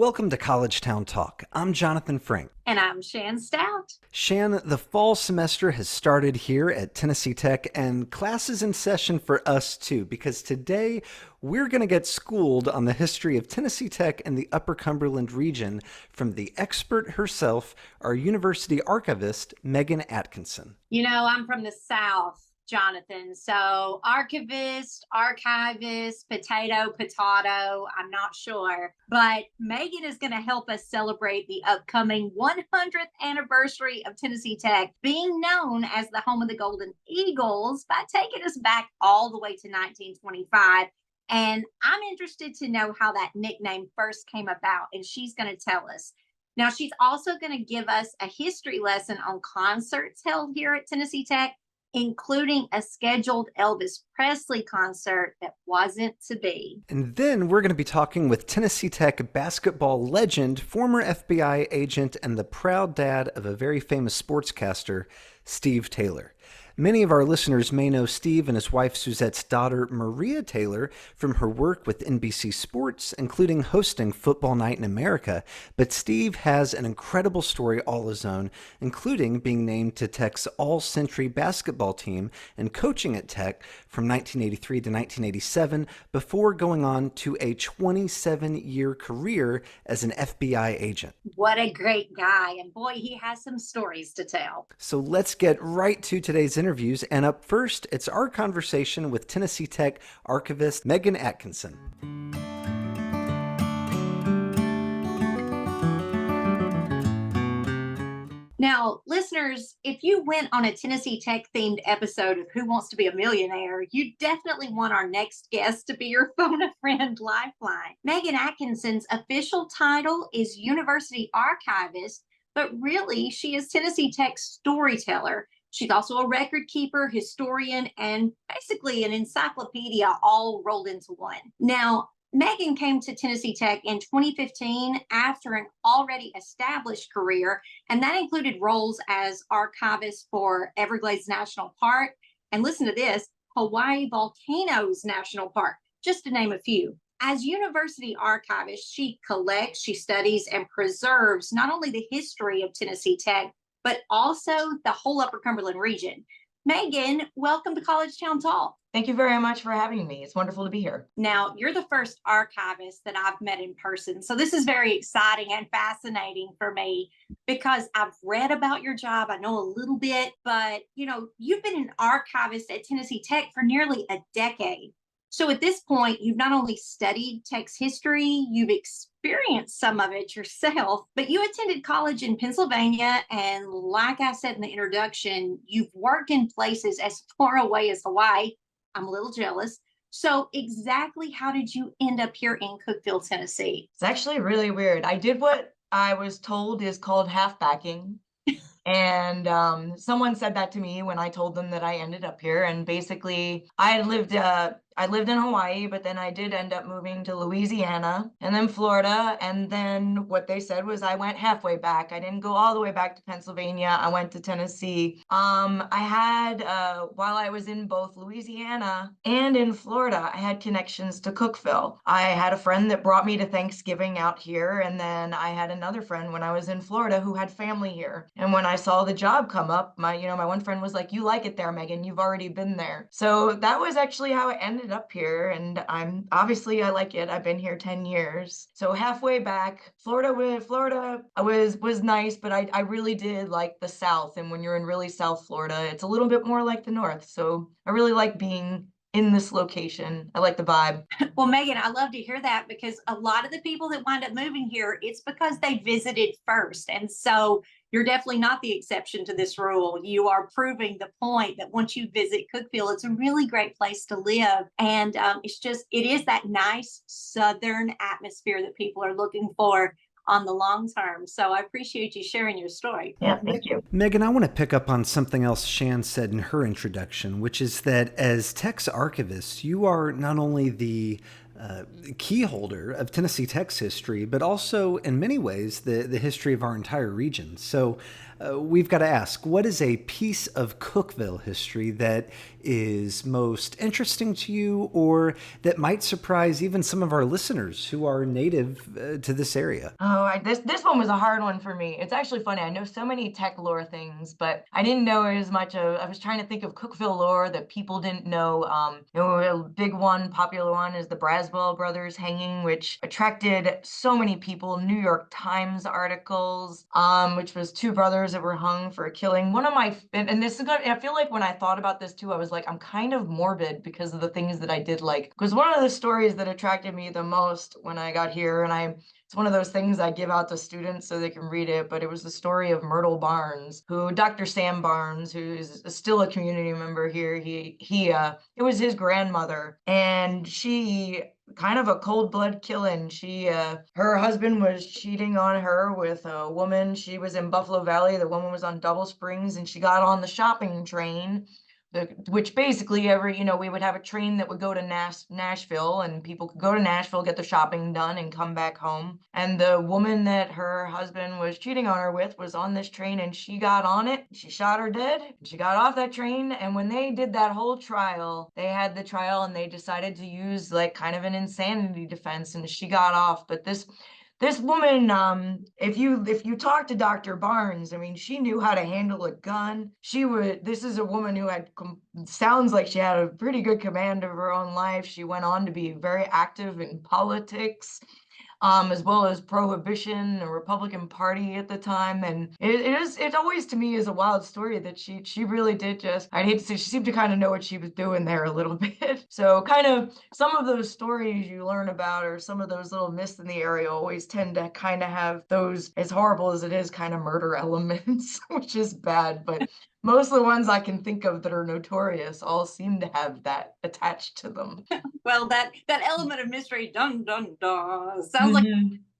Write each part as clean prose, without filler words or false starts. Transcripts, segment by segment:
Welcome to College Town Talk. I'm Jonathan Frank. And I'm Shan Stout. Shan, the fall semester has started here at Tennessee Tech, and class is in session for us too, because today we're going to get schooled on the history of Tennessee Tech and the Upper Cumberland region from the expert herself, our University Archivist, Megan Atkinson. You know, I'm from the South, Jonathan. So archivist, potato, I'm not sure. But Megan is going to help us celebrate the upcoming 100th anniversary of Tennessee Tech, being known as the home of the Golden Eagles, by taking us back all the way to 1925. And I'm interested to know how that nickname first came about, and she's going to tell us. Now, she's also going to give us a history lesson on concerts held here at Tennessee Tech, including a scheduled Elvis Presley concert that wasn't to be. And then we're going to be talking with Tennessee Tech basketball legend, former FBI agent, and the proud dad of a very famous sportscaster, Steve Taylor. Many of our listeners may know Steve and his wife Suzette's daughter, Maria Taylor, from her work with NBC Sports, including hosting Football Night in America. But Steve has an incredible story all his own, including being named to Tech's all-century basketball team and coaching at Tech from 1983 to 1987 before going on to a 27-year career as an FBI agent. What a great guy. And boy, he has some stories to tell. So let's get right to today's interviews, and up first, it's our conversation with Tennessee Tech archivist Megan Atkinson. Now, listeners, if you went on a Tennessee Tech-themed episode of Who Wants to Be a Millionaire, you definitely want our next guest to be your phone-a-friend lifeline. Megan Atkinson's official title is University Archivist, but really, she is Tennessee Tech's storyteller. She's also a record keeper, historian, and basically an encyclopedia all rolled into one. Now, Megan came to Tennessee Tech in 2015 after an already established career, and that included roles as archivist for Everglades National Park, and listen to this, Hawaii Volcanoes National Park, just to name a few. As university archivist, she collects, she studies, and preserves not only the history of Tennessee Tech, but also the whole Upper Cumberland region. Megan, welcome to College Town Talk. Thank you very much for having me. It's wonderful to be here. Now, you're the first archivist that I've met in person. So this is very exciting and fascinating for me because I've read about your job. I know a little bit, but you've been an archivist at Tennessee Tech for nearly a decade. So at this point, you've not only studied Tech's history, you've experienced some of it yourself, but you attended college in Pennsylvania. And like I said in the introduction, you've worked in places as far away as Hawaii. I'm a little jealous. So exactly how did you end up here in Cookeville, Tennessee? It's actually really weird. I did what I was told is called halfbacking. And someone said that to me when I told them that I ended up here. And basically, I lived in Hawaii, but then I did end up moving to Louisiana and then Florida. And then what they said was I went halfway back. I didn't go all the way back to Pennsylvania. I went to Tennessee. I had, while I was in both Louisiana and in Florida, I had connections to Cookeville. I had a friend that brought me to Thanksgiving out here. And then I had another friend when I was in Florida who had family here. And when I saw the job come up, my one friend was like, "You like it there, Megan, you've already been there." So that was actually how it ended up here, and I like it. I've been here 10 years. So halfway back, Florida was nice, but I really did like the South. And when you're in really South Florida, it's a little bit more like the North. So I really like being in this location. I like the vibe. Well, Megan, I love to hear that because a lot of the people that wind up moving here, it's because they visited first. And so you're definitely not the exception to this rule. You are proving the point that once you visit Cookeville, it's a really great place to live. And it is that nice Southern atmosphere that people are looking for on the long term. So I appreciate you sharing your story. Yeah, thank you. Megan, I want to pick up on something else Shan said in her introduction, which is that as Tech's archivist, you are not only the key holder of Tennessee Tech's history, but also in many ways the history of our entire region. So we've got to ask, what is a piece of Cookeville history that is most interesting to you, or that might surprise even some of our listeners who are native to this area? This one was a hard one for me. It's actually funny. I know so many tech lore things, but I didn't know as much of. I was trying to think of Cookeville lore that people didn't know. A big one, popular one, is the Braswell brothers hanging, which attracted so many people. New York Times articles, which was two brothers that were hung for a killing. One of my, and this is good. I feel like when I thought about this too, I was like, I'm kind of morbid because of the things that I did like. Because one of the stories that attracted me the most when I got here, and it's one of those things I give out to students so they can read it, but it was the story of Myrtle Barnes, who Dr. Sam Barnes, who's still a community member here, it was his grandmother, and she kind of a cold blood killing. Her husband was cheating on her with a woman. She was in Buffalo Valley. The woman was on Double Springs, and she got on the shopping train, which basically we would have a train that would go to Nashville, and people could go to Nashville, get the shopping done, and come back home. And the woman that her husband was cheating on her with was on this train, and she got on it. She shot her dead. She got off that train, and when they did that whole trial, they had the trial, and they decided to use like kind of an insanity defense, and she got off. But this woman, if you talk to Dr. Barnes, I mean, she knew how to handle a gun. This is a woman who sounds like she had a pretty good command of her own life. She went on to be very active in politics, as well as Prohibition, the Republican Party at the time. And it always to me is a wild story that she really did I'd hate to say, she seemed to kind of know what she was doing there a little bit. So kind of some of those stories you learn about, or some of those little myths in the area, always tend to kind of have those, as horrible as it is, kind of murder elements, which is bad. But most of the ones I can think of that are notorious all seem to have that attached to them. Well, that element of mystery, dun dun dun, sounds like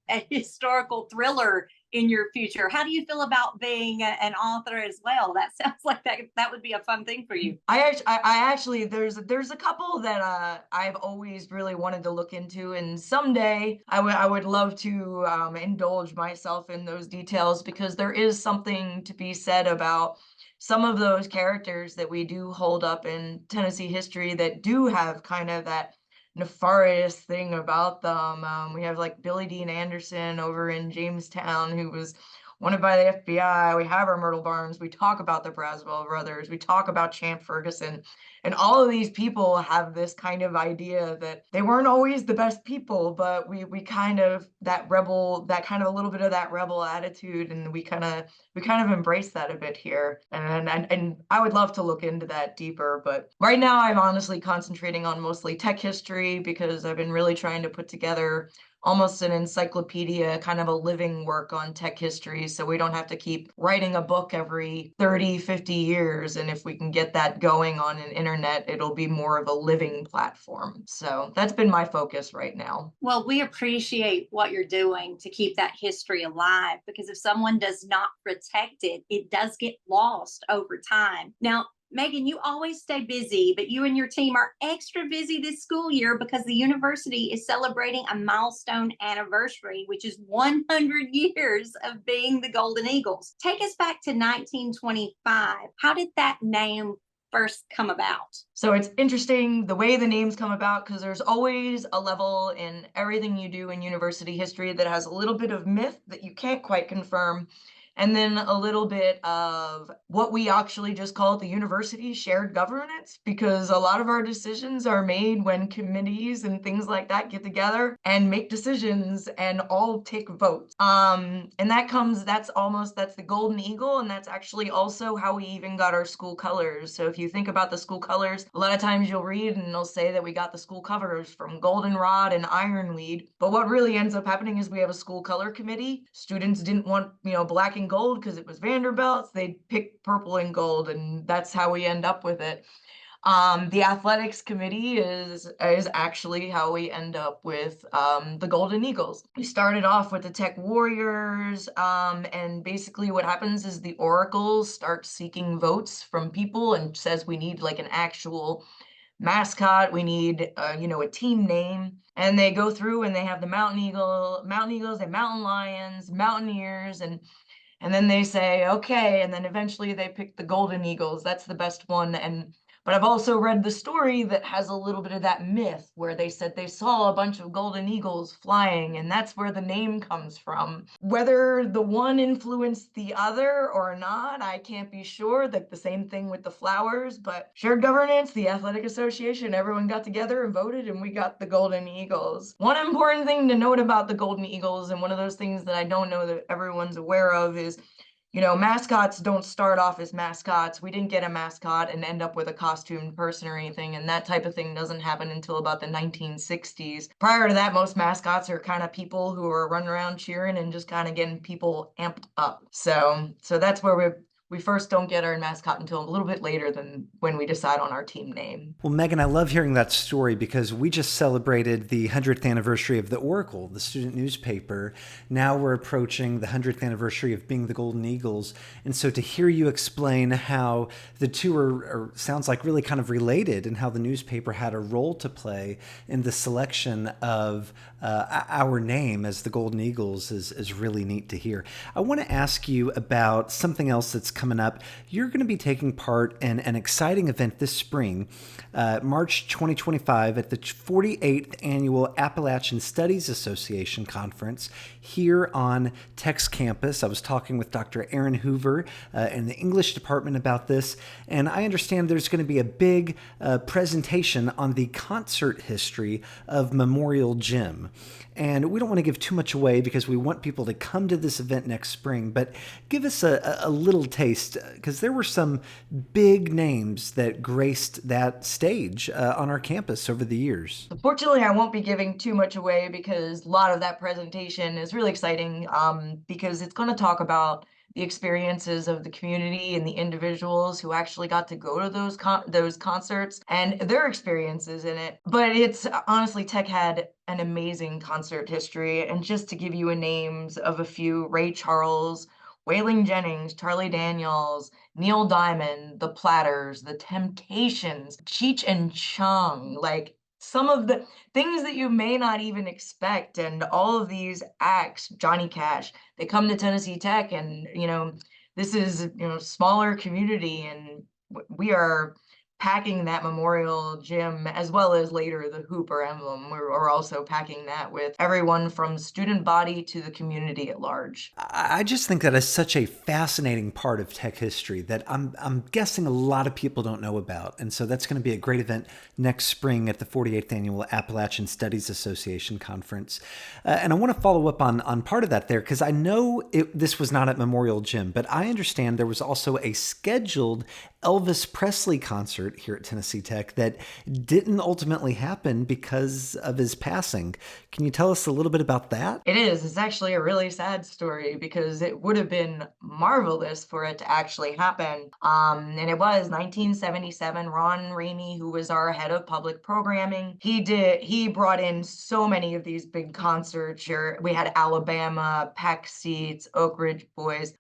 a historical thriller in your future. How do you feel about being an author as well? That sounds like that would be a fun thing for you. I actually there's a couple that I've always really wanted to look into, and someday I would love to indulge myself in those details, because there is something to be said about some of those characters that we do hold up in Tennessee history that do have kind of that nefarious thing about them. We have like Billy Dean Anderson over in Jamestown, who was wanted by the FBI. We have our Myrtle Barnes. We talk about the Braswell brothers. We talk about Champ Ferguson. And all of these people have this kind of idea that they weren't always the best people, but we kind of that kind of a little bit of that rebel attitude, and we kind of embrace that a bit here. And I would love to look into that deeper, but right now I'm honestly concentrating on mostly tech history, because I've been really trying to put together almost an encyclopedia, kind of a living work on tech history, so we don't have to keep writing a book every 30, 50 years. And if we can get that going on an internet, it'll be more of a living platform. So that's been my focus right now. Well, we appreciate what you're doing to keep that history alive, because if someone does not protect it, it does get lost over time. Now, Megan, you always stay busy, but you and your team are extra busy this school year because the university is celebrating a milestone anniversary, which is 100 years of being the Golden Eagles. Take us back to 1925. How did that name first come about? So it's interesting the way the names come about, because there's always a level in everything you do in university history that has a little bit of myth that you can't quite confirm, and then a little bit of what we actually just call the university shared governance, because a lot of our decisions are made when committees and things like that get together and make decisions and all take votes. And that's the Golden Eagle, and that's actually also how we even got our school colors. So if you think about the school colors, a lot of times you'll read and they'll say that we got the school colors from goldenrod and ironweed, but what really ends up happening is we have a school color committee. Students didn't want black and gold because it was Vanderbilt's. They picked purple and gold, and that's how we end up with it. The athletics committee is actually how we end up with the Golden Eagles. We started off with the Tech Warriors, and basically what happens is the oracles start seeking votes from people and says we need like an actual mascot, we need, a team name. And they go through and they have the mountain eagles, and mountain lions, mountaineers, and then they say, okay, and then eventually they pick the golden eagles. That's the best one. But I've also read the story that has a little bit of that myth where they said they saw a bunch of golden eagles flying, and that's where the name comes from. Whether the one influenced the other or not, I can't be sure. Like the same thing with the flowers, but shared governance, the athletic association, everyone got together and voted, and we got the golden eagles. One important thing to note about the golden eagles, and one of those things that I don't know that everyone's aware of, is mascots don't start off as mascots. We didn't get a mascot and end up with a costumed person or anything, and that type of thing doesn't happen until about the 1960s. Prior to that, most mascots are kind of people who are running around cheering and just kind of getting people amped up. So that's where we first don't get our mascot until a little bit later than when we decide on our team name. Well, Megan, I love hearing that story because we just celebrated the 100th anniversary of the Oracle, the student newspaper. Now we're approaching the 100th anniversary of being the Golden Eagles. And so to hear you explain how the two are sounds like really kind of related, and how the newspaper had a role to play in the selection of our name as the Golden Eagles is really neat to hear. I want to ask you about something else that's coming up. You're going to be taking part in an exciting event this spring, March 2025, at the 48th Annual Appalachian Studies Association Conference here on Tech's campus. I was talking with Dr. Aaron Hoover in the English department about this, and I understand there's going to be a big presentation on the concert history of Memorial Gym. And we don't want to give too much away because we want people to come to this event next spring, but give us a little taste, because there were some big names that graced that stage on our campus over the years. Unfortunately, I won't be giving too much away because a lot of that presentation is really exciting, because it's going to talk about the experiences of the community and the individuals who actually got to go to those concerts and their experiences in it. But it's honestly, Tech had an amazing concert history. And just to give you names of a few: Ray Charles, Waylon Jennings, Charlie Daniels, Neil Diamond, The Platters, The Temptations, Cheech and Chong, like some of the things that you may not even expect. And all of these acts, Johnny Cash, they come to Tennessee Tech, and this is smaller community, and we are packing that Memorial Gym, as well as later the Hooper emblem. We're also packing that with everyone from student body to the community at large. I just think that is such a fascinating part of tech history that I'm guessing a lot of people don't know about. And so that's going to be a great event next spring at the 48th Annual Appalachian Studies Association Conference. And I want to follow up on part of that there, because I know this was not at Memorial Gym, but I understand there was also a scheduled Elvis Presley concert here at Tennessee Tech that didn't ultimately happen because of his passing. Can you tell us a little bit about that? It is. It's actually a really sad story, because it would have been marvelous for it to actually happen. And it was 1977. Ron Rainey, who was our head of public programming, he brought in so many of these big concerts. Here we had Alabama, Pack Seats, Oak Ridge Boys,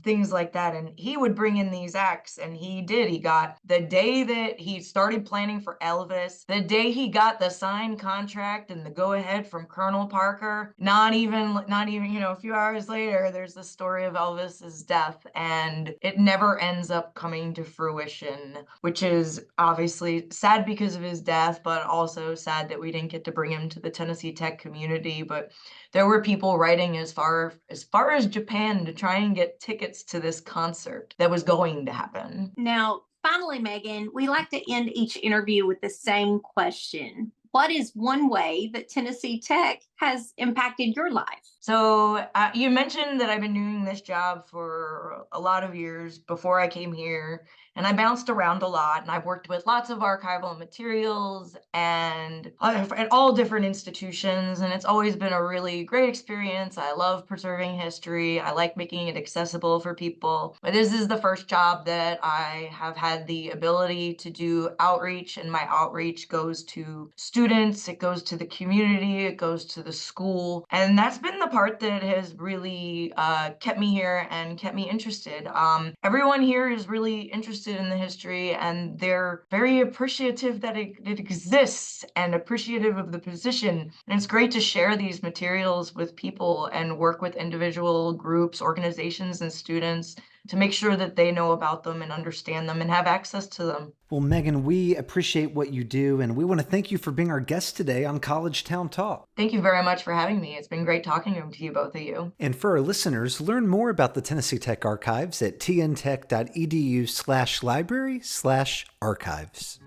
things like that. And he would bring in these acts, and he got the day that he started planning for Elvis, the day he got the signed contract and the go-ahead from Colonel Parker, not even a few hours later, there's the story of Elvis's death, and it never ends up coming to fruition, which is obviously sad because of his death, but also sad that we didn't get to bring him to the Tennessee Tech community. But there were people writing as far as Japan to try and get tickets to this concert that was going to happen. Now, finally, Megan, we like to end each interview with the same question. What is one way that Tennessee Tech has impacted your life? So you mentioned that I've been doing this job for a lot of years before I came here, and I bounced around a lot, and I've worked with lots of archival materials and at all different institutions, and it's always been a really great experience. I love preserving history. I like making it accessible for people. But this is the first job that I have had the ability to do outreach, and my outreach goes to students, it goes to the community, it goes to the school, and that's been the part that has really kept me here and kept me interested. Everyone here is really interested in the history, and they're very appreciative that it exists and appreciative of the position. And it's great to share these materials with people and work with individual groups, organizations, and students to make sure that they know about them and understand them and have access to them. Well, Megan, we appreciate what you do, and we want to thank you for being our guest today on College Town Talk. Thank you very much for having me. It's been great talking to you, both of you. And for our listeners, learn more about the Tennessee Tech Archives at tntech.edu/library/archives.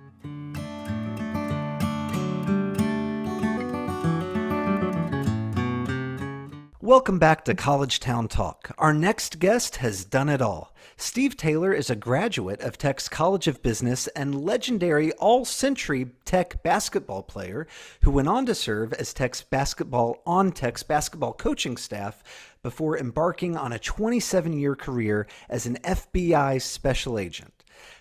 Welcome back to College Town Talk. Our next guest has done it all. Steve Taylor is a graduate of Tech's College of Business and legendary all-century Tech basketball player who went on to serve as Tech's basketball coaching staff before embarking on a 27-year career as an FBI special agent.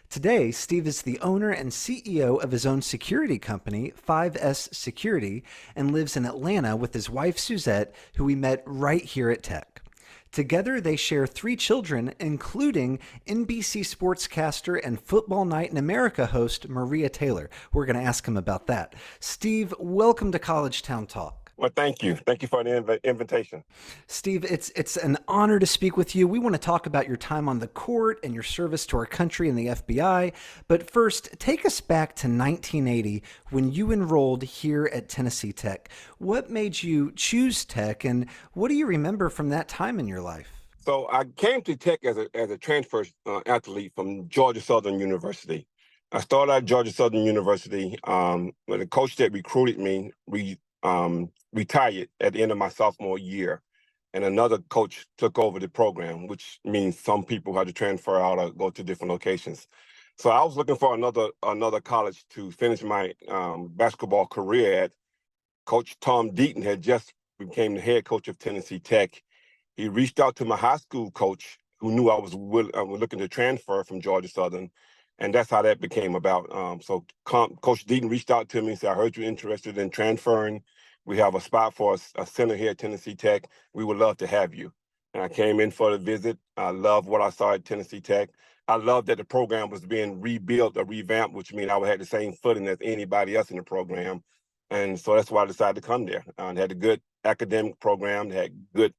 Today, Steve is the owner and CEO of his own security company, 5S Security, and lives in Atlanta with his wife, Suzette, who we met right here at Tech. Together, they share 3 children, including NBC sportscaster and Football Night in America host Maria Taylor. We're going to ask him about that. Steve, welcome to College Town Talk. Well, thank you. Thank you for the invitation. Steve, it's an honor to speak with you. We want to talk about your time on the court and your service to our country and the FBI. But first, take us back to 1980 when you enrolled here at Tennessee Tech. What made you choose Tech, and what do you remember from that time in your life? So I came to Tech as a transfer athlete from Georgia Southern University. I started at Georgia Southern University. When the coach that recruited me, retired at the end of my sophomore year, and another coach took over the program, which means some people had to transfer out or go to different locations. So I was looking for another college to finish my basketball career at. Coach Tom Deaton had just became the head coach of Tennessee Tech. He reached out to my high school coach, who knew I was looking to transfer from Georgia Southern, and that's how that became about. So Coach Deaton reached out to me and said, "I heard you're interested in transferring. We have a spot for a center here at Tennessee Tech. We would love to have you." And I came in for the visit. I loved what I saw at Tennessee Tech. I loved that the program was being rebuilt or revamped, which means I would have the same footing as anybody else in the program. And so that's why I decided to come there. They had a good academic program. They had good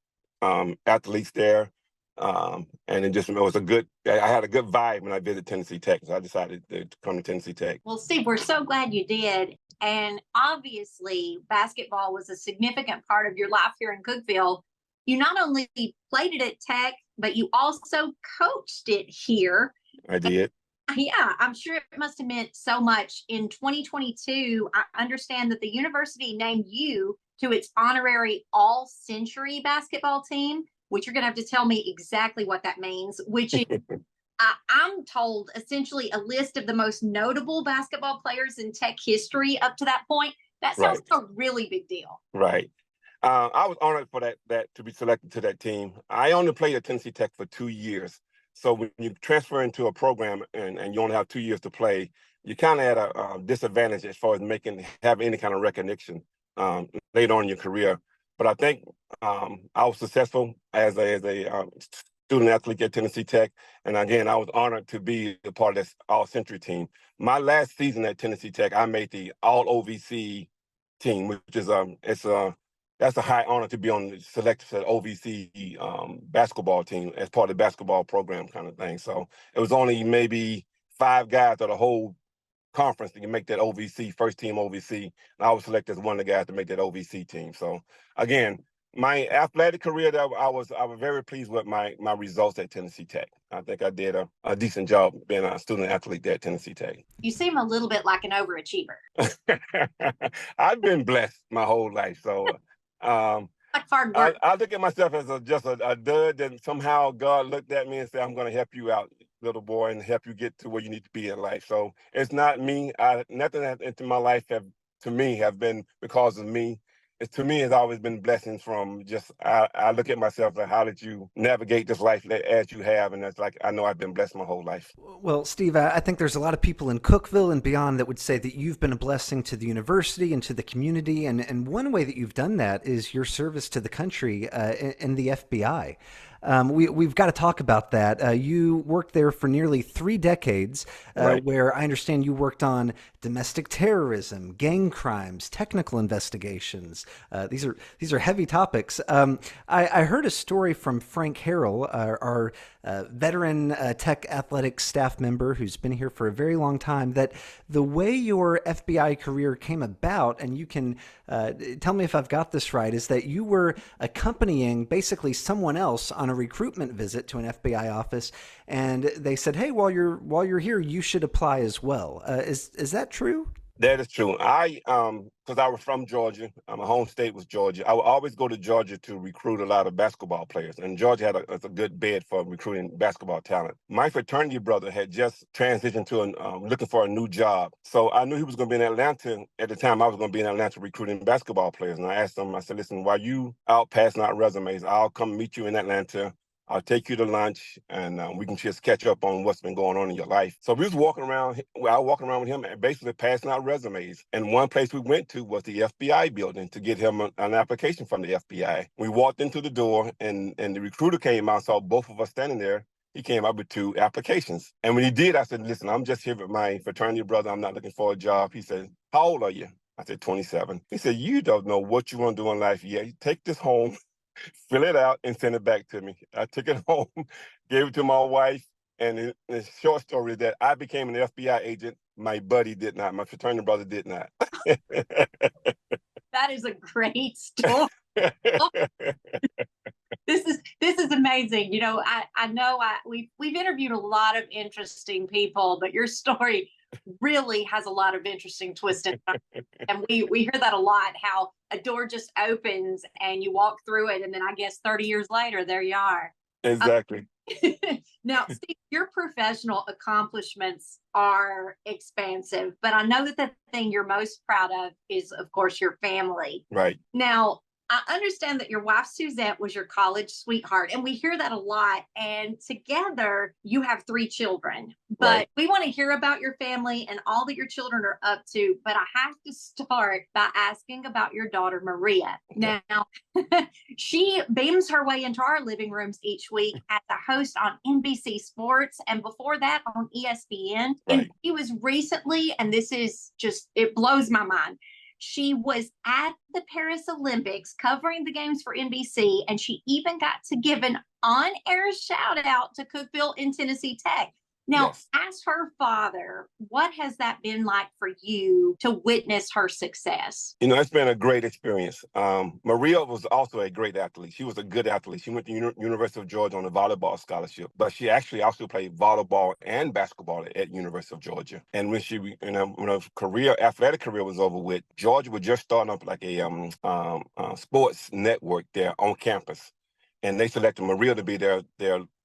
athletes there. And it was I had a good vibe when I visited Tennessee Tech. So I decided to come to Tennessee Tech. Well, Steve, we're so glad you did. And obviously, basketball was a significant part of your life here in Cookeville. You not only played it at Tech, but you also coached it here. I did. Yeah, I'm sure it must have meant so much. In 2022, I understand that the university named you to its honorary all-century basketball team, which you're going to have to tell me exactly what that means, which is I'm told essentially a list of the most notable basketball players in Tech history up to that point. That sounds like a really big deal. Right. I was honored for that to be selected to that team. I only played at Tennessee Tech for 2 years. So when you transfer into a program and you only have 2 years to play, you kind of at a disadvantage as far as having any kind of recognition later on in your career. But I think I was successful as a student athlete at Tennessee Tech. And again, I was honored to be a part of this all-century team. My last season at Tennessee Tech, I made the all-OVC team, which is that's a high honor to be on the selected OVC basketball team as part of the basketball program kind of thing. So it was only maybe 5 guys of the whole conference that can make that OVC, first team OVC. And I was selected as one of the guys to make that OVC team. So again, my athletic career, I was very pleased with my results at Tennessee Tech. I think I did a decent job being a student athlete there at Tennessee Tech. You seem a little bit like an overachiever. I've been blessed my whole life. So like hard work. I look at myself as just a dud that somehow God looked at me and said, "I'm going to help you out, little boy, and help you get to where you need to be in life." So it's not me. Nothing into my life have been because of me. to me, it's always been blessings from just, I look at myself like, how did you navigate this life as you have? And it's like, I know I've been blessed my whole life. Well, Steve, I think there's a lot of people in Cookeville and beyond that would say that you've been a blessing to the university and to the community. And one way that you've done that is your service to the country in the FBI. We've got to talk about that. You worked there for nearly 3 decades, Right. where I understand you worked on domestic terrorism, gang crimes, technical investigations. These are heavy topics. I heard a story from Frank Harrell, our veteran tech athletics staff member who's been here for a very long time, that the way your FBI career came about, and you can tell me if I've got this right, is that you were accompanying basically someone else on a recruitment visit to an FBI office, and they said, "Hey, while you're here, you should apply as well." Is that true? That is true. Because I was from Georgia, my home state was Georgia. I would always go to Georgia to recruit a lot of basketball players, and Georgia had a good bed for recruiting basketball talent. My fraternity brother had just transitioned to looking for a new job, so I knew he was going to be in Atlanta at the time. I was going to be in Atlanta recruiting basketball players, and I asked him. I said, "Listen, while you out passing out resumes, I'll come meet you in Atlanta. I'll take you to lunch, and we can just catch up on what's been going on in your life." So we was walking around. I was walking around with him and basically passing out resumes. And one place we went to was the FBI building to get him an application from the FBI. We walked into the door, and the recruiter came out, saw both of us standing there. He came up with 2 applications. And when he did, I said, "Listen, I'm just here with my fraternity brother. I'm not looking for a job." He said, "How old are you?" I said, 27. He said, "You don't know what you want to do in life yet. Take this home, fill it out, and send it back to me." I took it home, gave it to my wife, and the short story is that I became an FBI agent. My buddy did not. My fraternity brother did not. That is a great story. This is amazing. You know, I know we've interviewed a lot of interesting people, but your story really has a lot of interesting twists and we hear that a lot, how a door just opens and you walk through it, and then I guess 30 years later there you are. Exactly. Now, Steve, your professional accomplishments are expansive, but I know that the thing you're most proud of is, of course, your family. Right. Now, I understand that your wife, Suzette, was your college sweetheart, and we hear that a lot. And together, you have 3 children. But Right. we want to hear about your family and all that your children are up to. But I have to start by asking about your daughter, Maria. Okay. Now, she beams her way into our living rooms each week as a host on NBC Sports, and before that on ESPN. And Right. she was recently, and this is just, it blows my mind. She was at the Paris Olympics covering the games for NBC, and she even got to give an on-air shout out to Cookeville in Tennessee Tech. Now, Yes. as her father, what has that been like for you to witness her success? You know, it's been a great experience. Maria was also a great athlete. She was a good athlete. She went to University of Georgia on a volleyball scholarship, but she actually also played volleyball and basketball at University of Georgia. And when when her athletic career was over with, Georgia was just starting up like a sports network there on campus, and they selected Maria to be their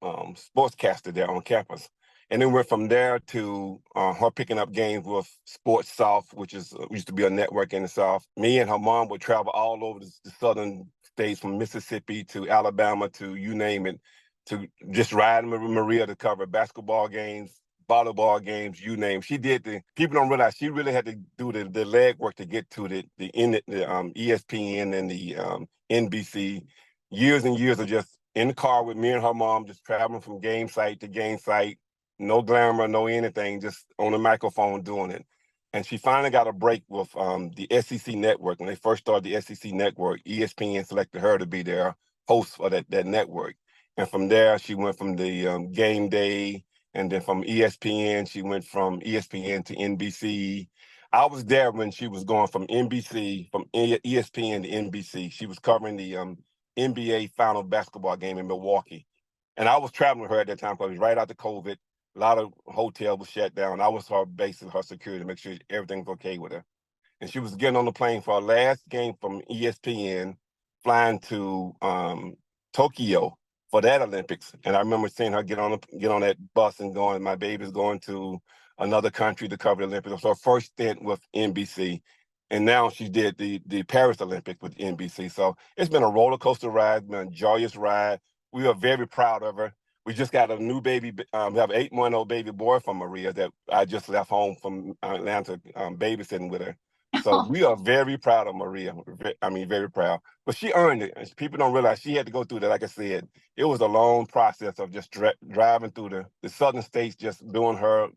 sportscaster there on campus. And then went from there to her picking up games with Sports South, which used to be a network in the South. Me and her mom would travel all over the southern states, from Mississippi to Alabama to you name it, to just riding with Maria to cover basketball games, volleyball games, you name. She did people don't realize she really had to do the leg work to get to the ESPN and the NBC. Years and years of just in the car with me and her mom, just traveling from game site to game site. No glamour, no anything, just on the microphone doing it. And she finally got a break with the SEC network. When they first started the SEC network, ESPN selected her to be their host for that network. And from there, she went from the game day, and then from ESPN, she went from ESPN to NBC. I was there when she was going from NBC, from ESPN to NBC. She was covering the NBA final basketball game in Milwaukee. And I was traveling with her at that time because it was right after COVID. A lot of hotels were shut down. I was her base and her security to make sure everything was okay with her. And she was getting on the plane for her last game from ESPN, flying to Tokyo for that Olympics. And I remember seeing her get on that bus and going, "My baby's going to another country to cover the Olympics." It was her first stint with NBC. and now she did the Paris Olympics with NBC. So it's been a roller coaster ride, it's been a joyous ride. We are very proud of her. We just got a new baby. We have an 8-month-old baby boy from Maria that I just left home from Atlanta babysitting with her. So we are very proud of Maria. Very proud. But she earned it. And people don't realize she had to go through that. Like I said, it was a long process of just driving through the southern states, just doing her,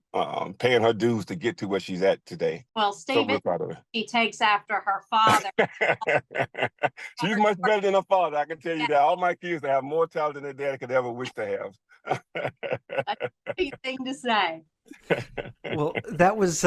paying her dues to get to where she's at today. Well, Stephen, so we're proud of her. She takes after her father. She's much better than her father. I can tell you that. All my kids have more talent than their daddy could ever wish to have. That's a great thing to say. Well, that was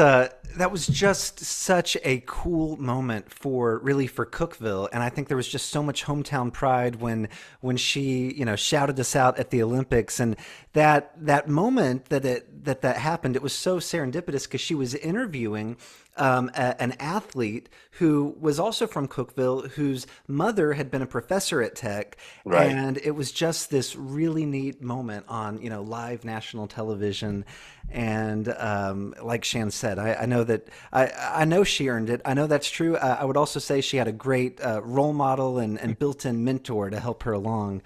just such a cool moment for Cookeville, and I think there was just so much hometown pride when she shouted us out at the Olympics, and that moment that happened. It was so serendipitous because she was interviewing an athlete who was also from Cookeville, whose mother had been a professor at Tech, right. And it was just this really neat moment on live national television. And like Shan said, I know that I know she earned it. I know that's true. I would also say she had a great role model and built-in mentor to help her along.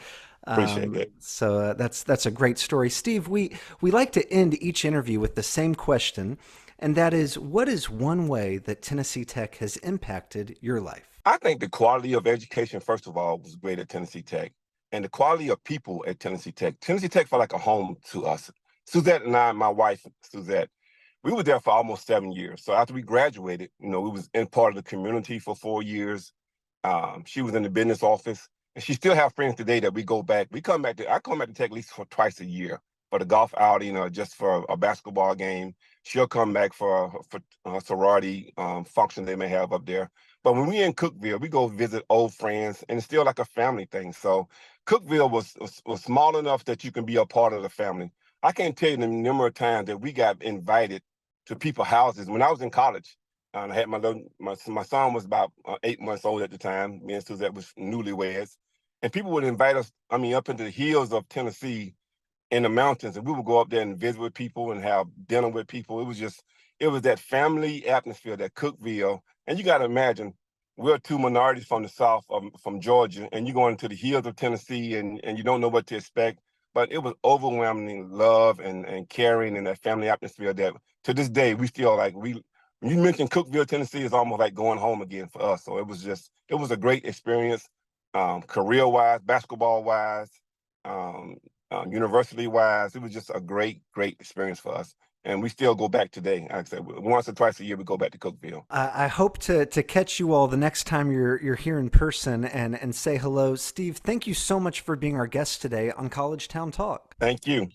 Appreciate it. So that's a great story, Steve. We like to end each interview with the same question, and that is, what is one way that Tennessee Tech has impacted your life? I think the quality of education, first of all, was great at Tennessee Tech, and the quality of people at Tennessee Tech. Tennessee Tech felt like a home to us. Suzette and I, my wife, Suzette, we were there for almost 7 years. So after we graduated, we was in part of the community for 4 years. She was in the business office, and she still have friends today that we go back. I come back to Tech at least twice a year for the golf outing or just for a basketball game. She'll come back for a sorority function they may have up there. But when we're in Cookeville, we go visit old friends, and it's still like a family thing. So Cookeville was small enough that you can be a part of the family. I can't tell you the number of times that we got invited to people's houses. When I was in college, I had my son was about 8 months old at the time. Me and Suzette was newlyweds. And people would invite us, up into the hills of Tennessee in the mountains, and we would go up there and visit with people and have dinner with people. It was that family atmosphere, that Cookeville. And you got to imagine, we're two minorities from the South, from Georgia, and you go into the hills of Tennessee and you don't know what to expect. But it was overwhelming love and caring and that family atmosphere that to this day, we still when you mention Cookeville, Tennessee, is almost like going home again for us. So it was a great experience, career-wise, basketball-wise, university-wise. It was just a great, great experience for us. And we still go back today. Like I said, once or twice a year, we go back to Cookeville. I hope to catch you all the next time you're here in person and say hello. Steve, thank you so much for being our guest today on College Town Talk. Thank you.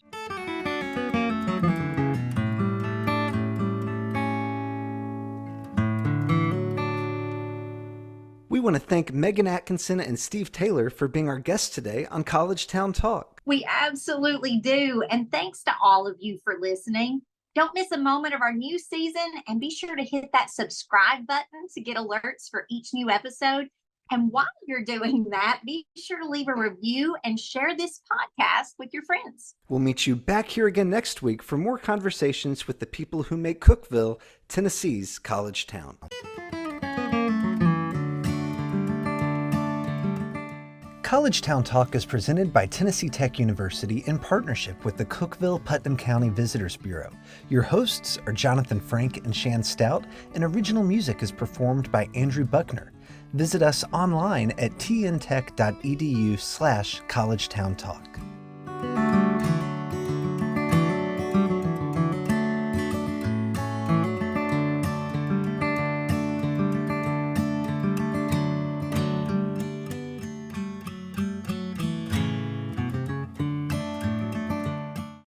We want to thank Megan Atkinson and Steve Taylor for being our guests today on College Town Talk. We absolutely do. And thanks to all of you for listening. Don't miss a moment of our new season, and be sure to hit that subscribe button to get alerts for each new episode. And while you're doing that, be sure to leave a review and share this podcast with your friends. We'll meet you back here again next week for more conversations with the people who make Cookeville Tennessee's college town. College Town Talk is presented by Tennessee Tech University in partnership with the Cookeville-Putnam County Visitors Bureau. Your hosts are Jonathan Frank and Shan Stout, and original music is performed by Andrew Buckner. Visit us online at tntech.edu/collegetowntalk.